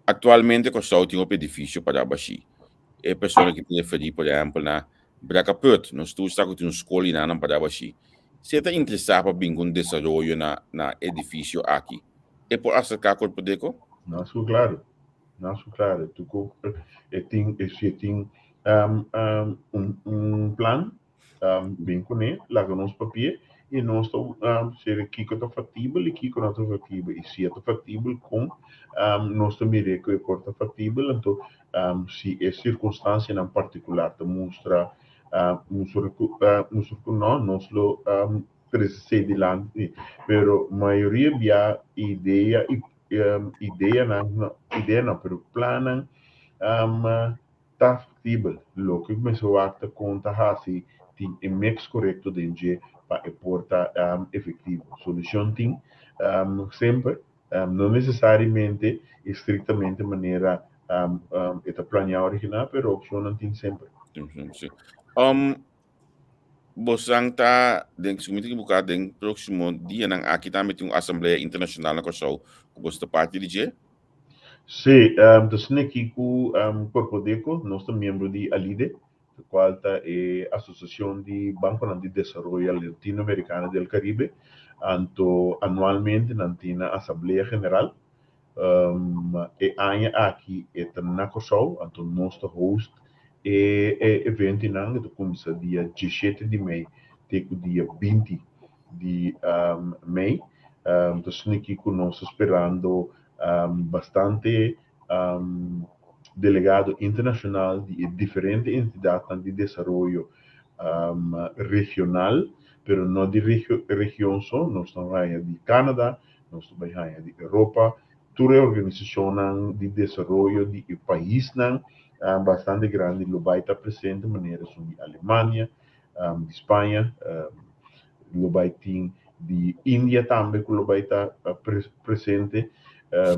atualmente com o tem um edifício para baixar. É pessoa que te referi, por exemplo, na Bracaput, nós estamos com uma escola na para baixar. Você está interessado para vir com desenvolvimento na edifício aqui? É por acercar corpo deco? Não, isso claro. Tu tem plan bem com ele, lá com nosso papel, e nós estamos ser aqui que está factível e aqui que não está factível. E se está factível com nós também que é porta factível, então se é circunstância em particular te mostra nós lo precisa de lá, pero maioria via ideia não, pero planan tá factível. Lo que começou a conta assim tem o mix correto de para porta efetivo. Solução tem sempre não necessariamente estritamente maneira esta planear original, pero opção não tem sempre. Sim. Bosang ta den sumiti buka den próximo dia nang aqui também tem uma assembleia internacional na Kosovo, que você parte de? Sim, então aqui com Corpo Deco, nós somos membro de ALIDE, a qual é a Associação de Banco de Desenvolvimento Latino-Americano do Caribe, então anualmente tem a Assembleia General, e aqui é na Kosovo, então nós host evento não que começa dia 17 de maio até o dia 20 de maio, então aqui com nós esperando bastante delegado internacional de diferentes entidades de desenvolvimento regional, pero não de região só, nós estamos de Canadá, nós estamos de Europa, toda a organização de desenvolvimento de país bastante grande, lo vai estar presente de maneira de Alemanha, de Espanha, lo vai ter de Índia também, que lo vai estar presente.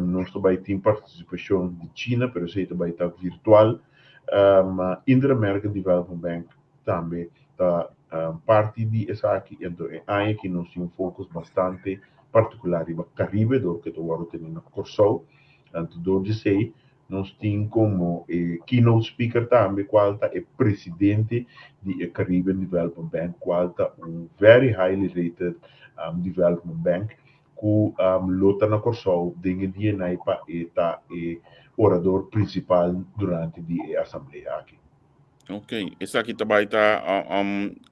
Nós também temos participação de China, mas isso vai estar virtual. Inter-American Development Bank também está parte de essa aqui. Então, é aí que nós temos um foco bastante particular para Caribe, do que tu agora tem na Corsol, tanto do sei, nós temos como keynote speaker também, qual está é presidente do Caribbean Development Bank, qual está very highly rated development bank, que lota na Corsol, dengue dia na IPA e orador principal durante a assembleia aqui. Ok, essa aqui também está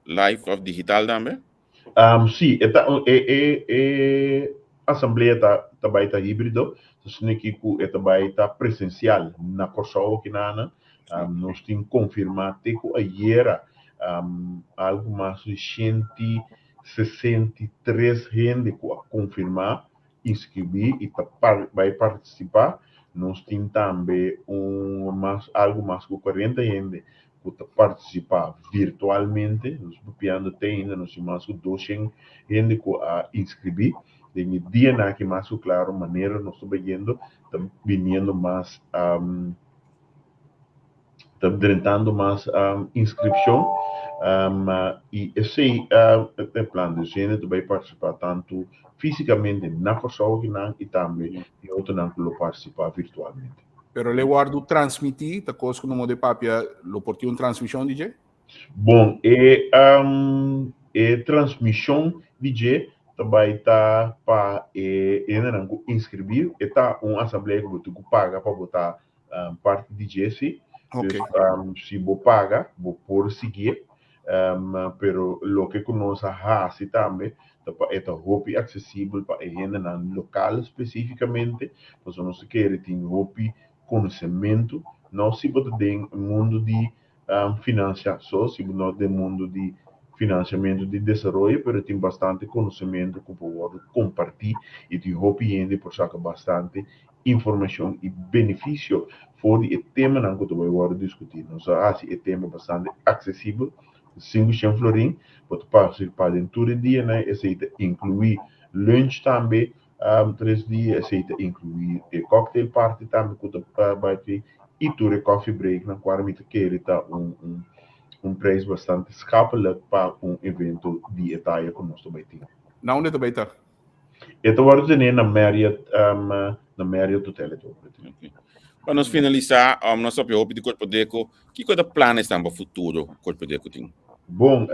live of digital também? Sim, assembleia também está híbrido, significa que também está presencial na Corsol que nana, nós temos confirmado que ayer algo mais de 163 gente que confirmar, inscrever e vai participar. Nós temos também algo mais de 40 gente que participar virtualmente. Nós copiando ainda nós temos mais de 200 gente que inscrever. Tem dia na que mais claro maneira nós estamos vendo, vindo mais tentando mais inscrição e esse é plano de gente vai participar tanto fisicamente na Kosovo e também em outro não que participar virtualmente. Pero le guardo transmitir, ta coisa que não de papia, lo porti transmissão DJ? Bom, transmissão DJ também está para ainda inscrever, está uma assembleia que você paga para botar parte DJ sim. Okay. Se você paga, você pode seguir, pero lo que nós fazemos também é roupa acessível para ainda no local especificamente, porque nós queremos ter roupa conhecimento, não se você tem mundo de financiação, se você tem mundo de financiamento de desenvolvimento, pero tem bastante conhecimento que pode compartilhar e tem roupa ainda por sacar bastante informação e benefício for o tema que eu vou discutir. Nós acho que o tema bastante acessível, 500 florim, pode participar em todo dia, né? Aceita incluir lunch também, 3 dias, aceita incluir cocktail party também, que vai ter, e todo coffee break, na qual me quer estar preço bastante escapular para evento de Italia que nós também temos. Na onde também está? Eu agora tenho na Marriott Hotel. Okay. Para nós finalizar, nós sabemos de Corpo Deco, que coisa planos estão para o futuro Corpo Deco tem? Bom,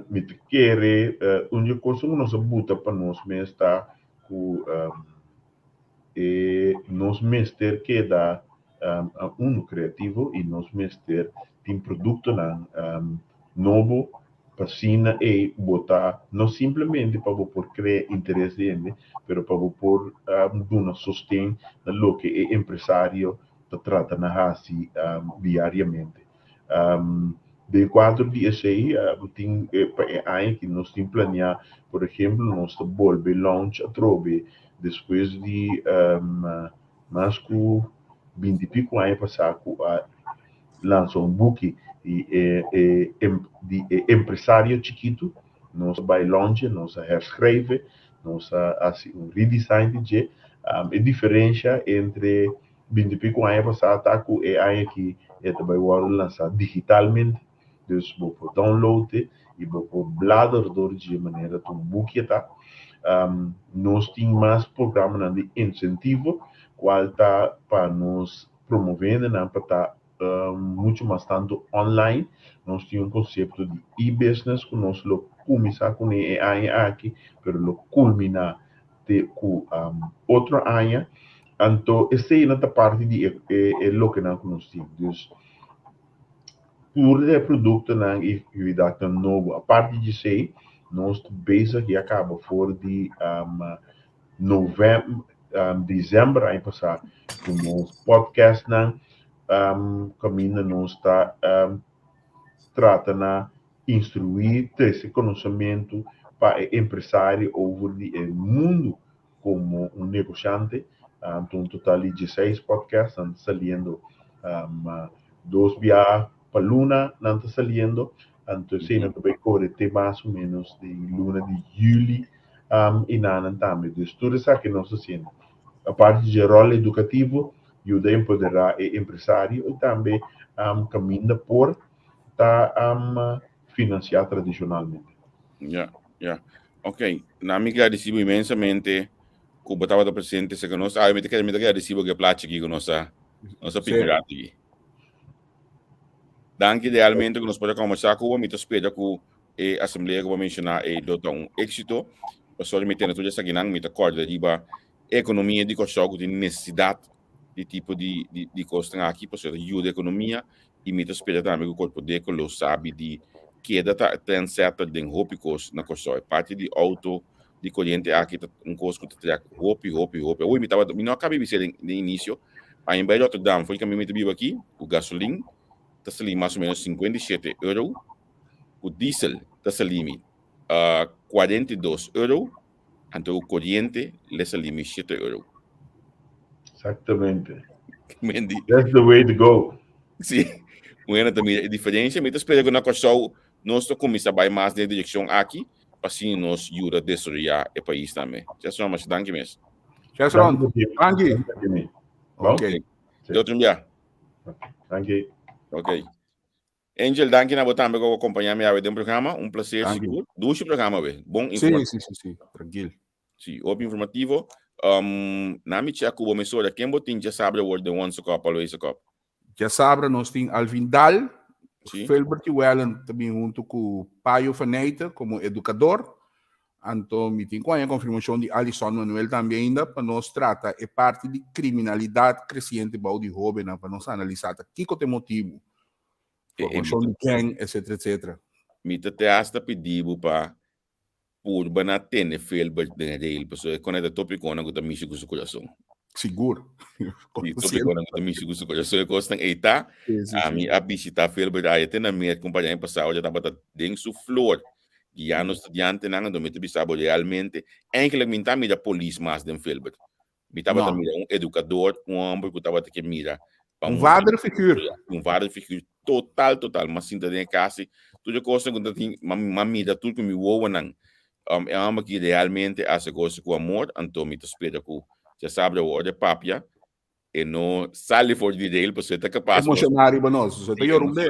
me querer, onde coisa que nós buta para nós mesmo está com nós mesmo ter que dar criativo e nós mesmo ter tem produto novo para e botar não simplesmente para por criar interesse dele, mas para por dar sustento no que o empresário trata na assim diariamente. De 4 dias aí, tem aí que nós temos planear, por exemplo, nós voltar launch a trove depois de mais que 20 e pico anos passar lançou book de empresário chiquito, nós vai longe, nós reescreve, nós assim redesign de a diferença entre 20 e pico anos passar tá com aí que vai lançar digitalmente, então vou download e vou bladder de maneira que book tá. Nós temos mais programas de incentivo, qual está para nos promovendo, para estar muito mais tanto online. Nós temos conceito de e-business que nós começamos com a aqui, mas lo culmina com outra área. Então, essa é a parte de lo que nós temos. Por produto na atividade novo, a parte de sei, nós basic e acaba fora de novembro, dezembro aí passar com os podcast na caminho nós está trata na instruir esse conhecimento para empresário over o mundo como negociante. Então total de 16 podcasts estão saliendo 2 via para luna não está saliendo. Então se não vai correr mais ou menos de luna de julho e nada também. Então tudo isso que nós fazendo. A parte de rol educativo ajuda a empoderar o empresário e também caminha por financiar tradicionalmente. Yeah. Ok, nami que agradecido imensamente que botava do presente se conosco. Ah, me te agradecido que plache aqui conosco. Nossa Sì. picturati aqui. Danke idealmente que nós podemos conversar com o me espera que a assembleia que vou mencionar é dota êxito. Pessoal me tendo tudo essa guinang me acorda riba economia de costo de necessidade de tipo de costa aqui para ajuda a economia e me espera também que o corpo de que lo sabe de que data tem certa de hópicos na costa é parte de auto de corrente aqui custo que track hopi. Oi me não acabei de ser de início a em Belo Rotterdam foi que me vivo aqui o gasolina está salindo mais ou menos 57 euros. O diesel está salindo 42 euros. Então o corriente lhe salindo 7 euros. Exatamente. Mendi. That's the way to go. Sim. Bueno, também a diferença, mas espero que na questão nós começamos a mais na direção aqui, para assim nos ajuda a destruir o país também. Já só mais danke mesmo. Chesron, Angie. Bom? Ok. Outro dia. Danke. Ok. Angel, danke na botar me acompanhar me ao programa. Um prazer, Danke. seguro. Duas programa, we. Bom Sì, informativo. sì, tranquilo. Sim, óbvio informativo. Na minha tia Cuba, me soura, quem botin já sabe o word de one socop, always socop. Já sabe, nós temos Alvin Dal, Sim. Felbert Wellen também junto com o Paio Faneita como educador. Então, me tem a confirmação de Alisson Manuel também ainda, para nós tratar é parte de criminalidade crescente de jovem, para nós analisar aqui que tem motivo, formação de gang, etc, etc. Me te hasta pedido para por banatene Felbert de Reil, pessoa quando é tópico na guta mishi com o coração. Seguro. E tópico na guta mishi com o coração, costa eita, a mim a visita Felbert aí tem na minha companhia passada já estava dentro su flor. Guiando estudiante na do me bisabo realmente, enkele minta mira polícia mais den Felbert. Me estava também educador, homem que estava que mira. Vader figura. Vader figura total, mas sinta de casa, tudo coisa que tem mamida tudo que me voa não. É uma que realmente essa coisa com amor, então me espera que já sabe o de papia e não sale fora de dele, porque está capaz. Emocionário para nós, você tem um bem.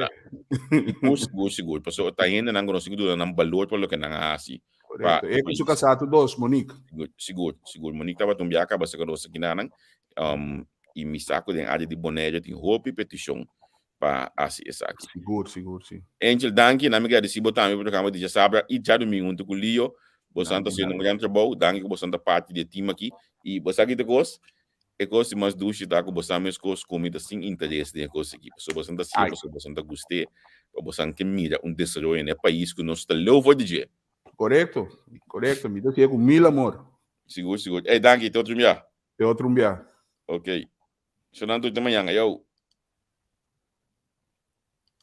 Seguro, porque está indo não consigo dar valor para o que não há assim. Correto. É que o casado dos, Monique. Seguro. Monique estava também acaba se conosco aqui na e me saco de área de boneja tem roupa e petição para assim essa aqui. Seguro, sim. Angel, danke, na minha de botar meu programa de já sabe e já domingo junto com o Leo, você está sendo um grande trabalho, danke que você está parte do time aqui e você aqui de gosto, é coisa mais duche da que você mesmo coisa comida sem interesse de coisa aqui, você está sempre, você está gostei, você que mira desenvolvimento no país que nós está louvo de dia. Correto, me dá com mil amor. Seguro. Danke, outro dia. É outro dia. Ok. Sonando de manhã, eu.